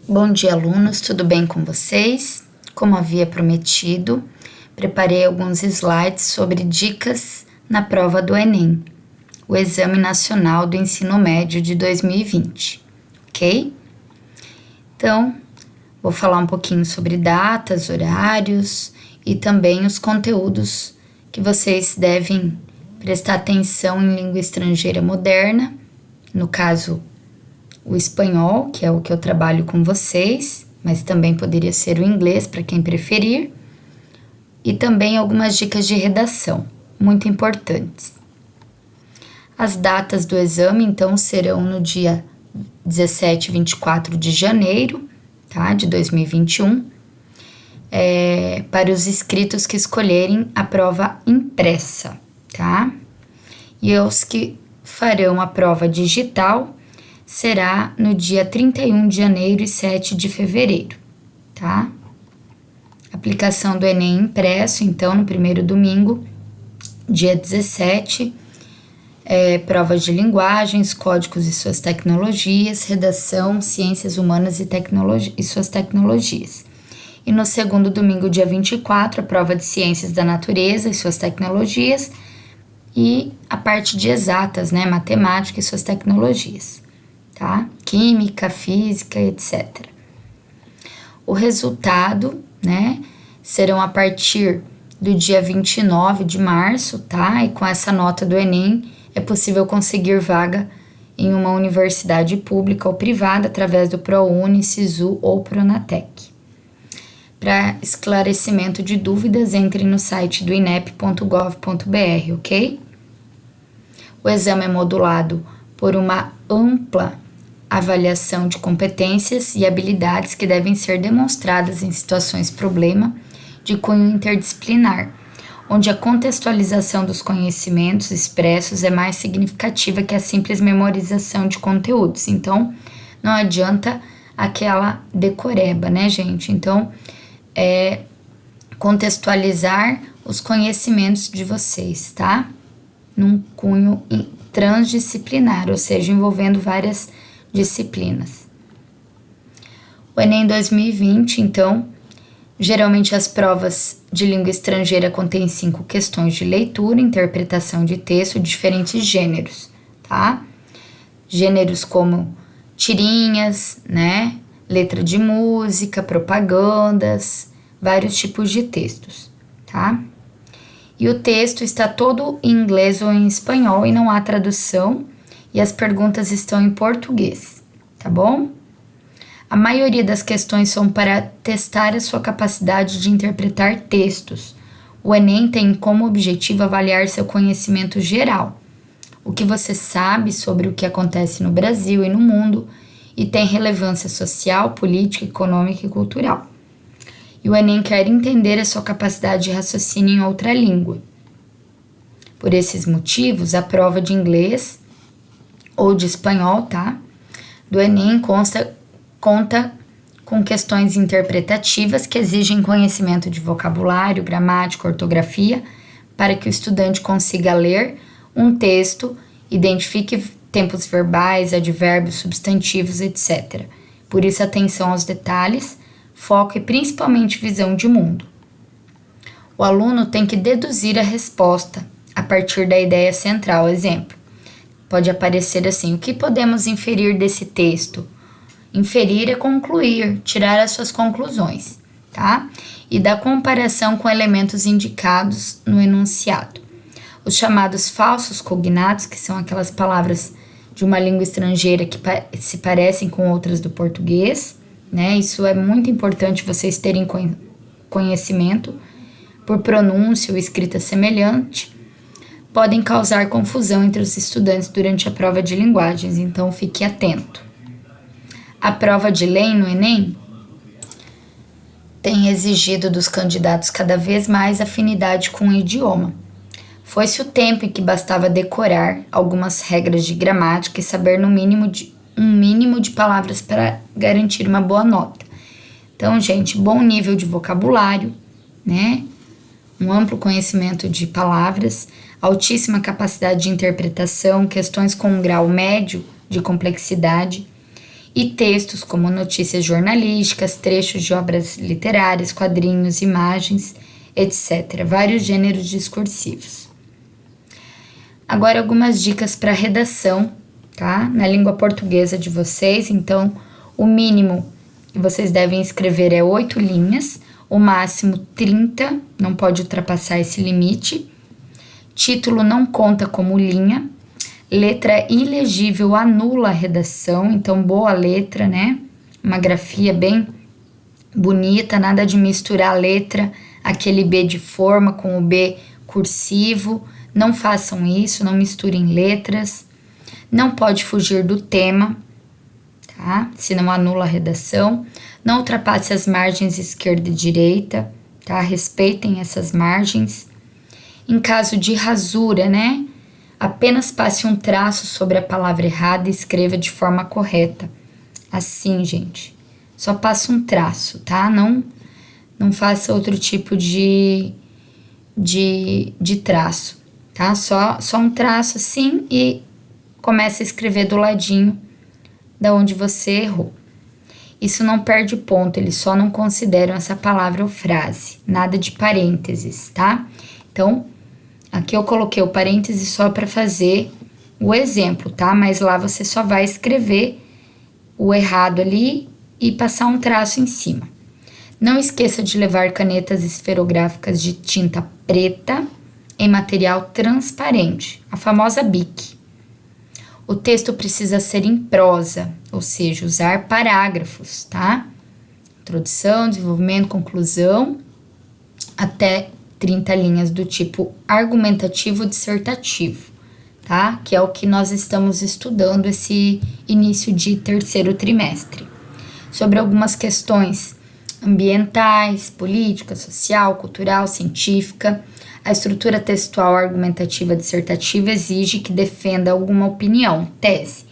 Bom dia, alunos, tudo bem com vocês? Como havia prometido, preparei alguns slides sobre dicas na prova do Enem, o Exame Nacional do Ensino Médio de 2020, ok? Então, vou falar um pouquinho sobre datas, horários e também os conteúdos que vocês devem prestar atenção em língua estrangeira moderna, no caso, o espanhol, que é o que eu trabalho com vocês, mas também poderia ser o inglês, para quem preferir, e também algumas dicas de redação, muito importantes. As datas do exame, então, serão no dia 17 e 24 de janeiro, tá, de 2021, para os inscritos que escolherem a prova impressa, tá? E os que farão a prova digital será no dia 31 de janeiro e 7 de fevereiro, tá? Aplicação do Enem impresso, então, no primeiro domingo, dia 17, provas de linguagens, códigos e suas tecnologias, redação, ciências humanas e suas tecnologias. E no segundo domingo, dia 24, a prova de ciências da natureza e suas tecnologias, e a parte de exatas, né, matemática e suas tecnologias. Tá? Química, física, etc. O resultado, né, serão a partir do dia 29 de março, tá? E com essa nota do Enem é possível conseguir vaga em uma universidade pública ou privada através do ProUni, Sisu ou Pronatec. Para esclarecimento de dúvidas, entre no site do inep.gov.br, ok? O exame é modulado por uma ampla avaliação de competências e habilidades que devem ser demonstradas em situações problema de cunho interdisciplinar, onde a contextualização dos conhecimentos expressos é mais significativa que a simples memorização de conteúdos. Então, não adianta aquela decoreba, né, gente? Então, contextualizar os conhecimentos de vocês, tá? Num cunho transdisciplinar, ou seja, envolvendo várias disciplinas. O Enem 2020, então, geralmente as provas de língua estrangeira contêm 5 questões de leitura, interpretação de texto de diferentes gêneros, tá? Gêneros como tirinhas, né? Letra de música, propagandas, vários tipos de textos, tá? E o texto está todo em inglês ou em espanhol e não há tradução, e as perguntas estão em português, tá bom? A maioria das questões são para testar a sua capacidade de interpretar textos. O Enem tem como objetivo avaliar seu conhecimento geral, o que você sabe sobre o que acontece no Brasil e no mundo e tem relevância social, política, econômica e cultural. E o Enem quer entender a sua capacidade de raciocínio em outra língua. Por esses motivos, a prova de inglês ou de espanhol, tá? Do Enem conta com questões interpretativas que exigem conhecimento de vocabulário, gramática, ortografia, para que o estudante consiga ler um texto, identifique tempos verbais, advérbios, substantivos, etc. Por isso, atenção aos detalhes, foco e principalmente visão de mundo. O aluno tem que deduzir a resposta a partir da ideia central. Exemplo, pode aparecer assim: o que podemos inferir desse texto? Inferir é concluir, tirar as suas conclusões, tá? E da comparação com elementos indicados no enunciado. Os chamados falsos cognatos, que são aquelas palavras de uma língua estrangeira que se parecem com outras do português, né? Isso é muito importante vocês terem conhecimento, por pronúncia ou escrita semelhante, podem causar confusão entre os estudantes durante a prova de linguagens, então fique atento. A prova de lei no Enem tem exigido dos candidatos cada vez mais afinidade com o idioma. Foi-se o tempo em que bastava decorar algumas regras de gramática e saber um mínimo de palavras para garantir uma boa nota. Então, gente, bom nível de vocabulário, né? Um amplo conhecimento de palavras, altíssima capacidade de interpretação, questões com um grau médio de complexidade e textos como notícias jornalísticas, trechos de obras literárias, quadrinhos, imagens, etc. Vários gêneros discursivos. Agora algumas dicas para redação, tá? Na língua portuguesa de vocês, então o mínimo que vocês devem escrever é 8 linhas, o máximo 30, não pode ultrapassar esse limite. Título não conta como linha. Letra ilegível anula a redação, então boa letra, né? Uma grafia bem bonita, nada de misturar a letra, aquele B de forma com o B cursivo. Não façam isso, não misturem letras. Não pode fugir do tema, tá? Senão anula a redação. Não ultrapasse as margens esquerda e direita, tá? Respeitem essas margens. Em caso de rasura, né? Apenas passe um traço sobre a palavra errada e escreva de forma correta. Assim, gente. Só passa um traço, tá? Não faça outro tipo de traço, tá? Só um traço assim e começa a escrever do ladinho da onde você errou. Isso não perde ponto, eles só não consideram essa palavra ou frase. Nada de parênteses, tá? Então, aqui eu coloquei o parêntese só para fazer o exemplo, tá? Mas lá você só vai escrever o errado ali e passar um traço em cima. Não esqueça de levar canetas esferográficas de tinta preta em material transparente, a famosa Bic. O texto precisa ser em prosa, ou seja, usar parágrafos, tá? Introdução, desenvolvimento, conclusão, até 30 linhas do tipo argumentativo dissertativo, tá? Que é o que nós estamos estudando esse início de terceiro trimestre. Sobre algumas questões ambientais, política, social, cultural, científica, a estrutura textual argumentativa dissertativa exige que defenda alguma opinião, tese.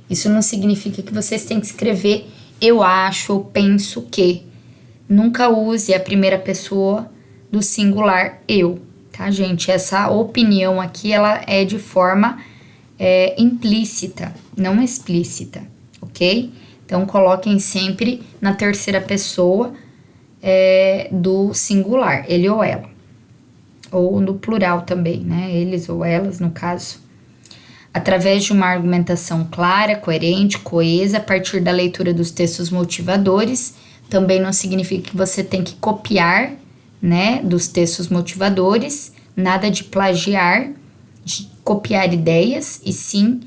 Isso não significa que vocês têm que escrever eu acho ou penso que. Nunca use a primeira pessoa do singular eu, tá, gente? Essa opinião aqui, ela é de forma implícita, não explícita, ok? Então, coloquem sempre na terceira pessoa do singular, ele ou ela. Ou no plural também, né? Eles ou elas, no caso. Através de uma argumentação clara, coerente, coesa, a partir da leitura dos textos motivadores, também não significa que você tem que copiar, né, dos textos motivadores, nada de plagiar, de copiar ideias, e sim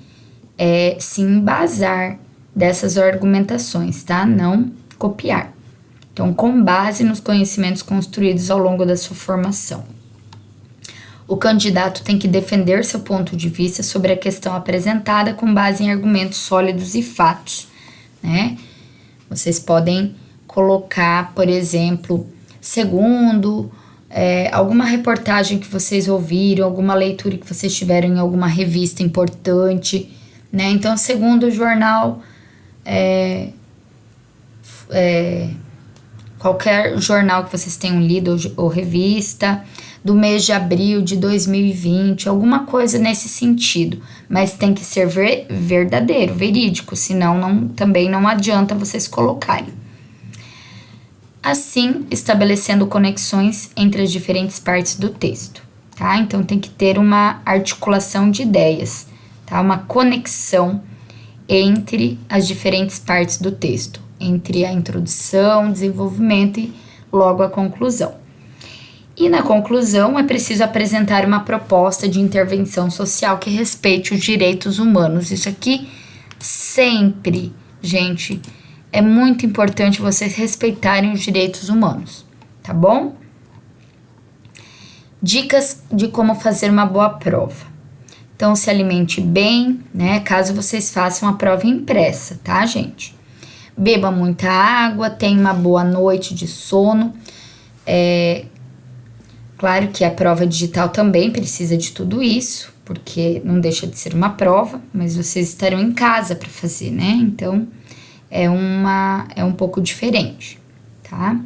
se embasar dessas argumentações, tá? Não copiar. Então, com base nos conhecimentos construídos ao longo da sua formação. O candidato tem que defender seu ponto de vista sobre a questão apresentada com base em argumentos sólidos e fatos, né? Vocês podem colocar, por exemplo, segundo alguma reportagem que vocês ouviram, alguma leitura que vocês tiveram em alguma revista importante, né? Então, segundo o jornal, qualquer jornal que vocês tenham lido ou revista, do mês de abril de 2020, alguma coisa nesse sentido, mas tem que ser verdadeiro, verídico, senão também não adianta vocês colocarem. Assim, estabelecendo conexões entre as diferentes partes do texto, tá? Então, tem que ter uma articulação de ideias, tá? Uma conexão entre as diferentes partes do texto, entre a introdução, desenvolvimento e logo a conclusão. E na conclusão, é preciso apresentar uma proposta de intervenção social que respeite os direitos humanos. Isso aqui sempre, gente, é muito importante vocês respeitarem os direitos humanos, tá bom? Dicas de como fazer uma boa prova. Então, se alimente bem, né? Caso vocês façam a prova impressa, tá, gente? Beba muita água, tenha uma boa noite de sono. Claro que a prova digital também precisa de tudo isso, porque não deixa de ser uma prova, mas vocês estarão em casa para fazer, né? Então, é um pouco diferente, tá?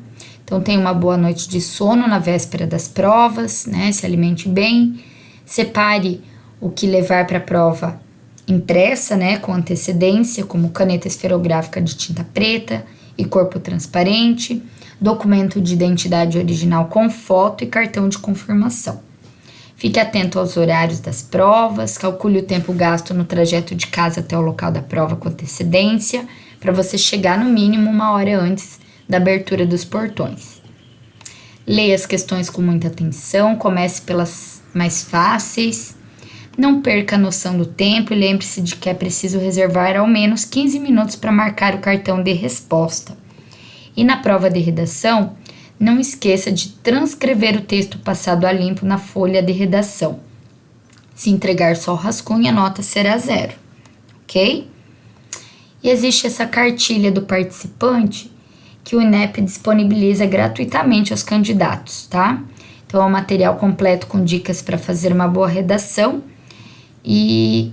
Então, tenha uma boa noite de sono na véspera das provas, né? Se alimente bem, separe o que levar para a prova impressa, né, com antecedência, como caneta esferográfica de tinta preta e corpo transparente, documento de identidade original com foto e cartão de confirmação. Fique atento aos horários das provas, calcule o tempo gasto no trajeto de casa até o local da prova com antecedência, para você chegar no mínimo 1 hora antes da abertura dos portões. Leia as questões com muita atenção, comece pelas mais fáceis. Não perca a noção do tempo e lembre-se de que é preciso reservar ao menos 15 minutos para marcar o cartão de resposta. E na prova de redação, não esqueça de transcrever o texto passado a limpo na folha de redação. Se entregar só o rascunho, a nota será 0, ok? E existe essa cartilha do participante que o INEP disponibiliza gratuitamente aos candidatos, tá? Então, é um material completo com dicas para fazer uma boa redação e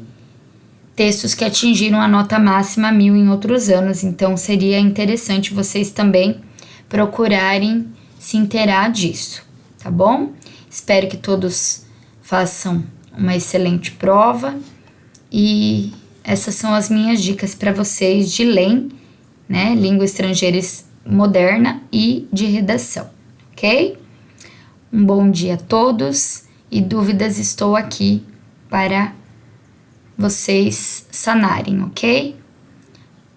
textos que atingiram a nota máxima 1000 em outros anos. Então, seria interessante vocês também procurarem se inteirar disso, tá bom? Espero que todos façam uma excelente prova e essas são as minhas dicas para vocês de LEM, né? Língua estrangeira moderna e de redação, ok? Um bom dia a todos e dúvidas estou aqui para vocês sanarem, ok?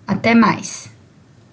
Até mais!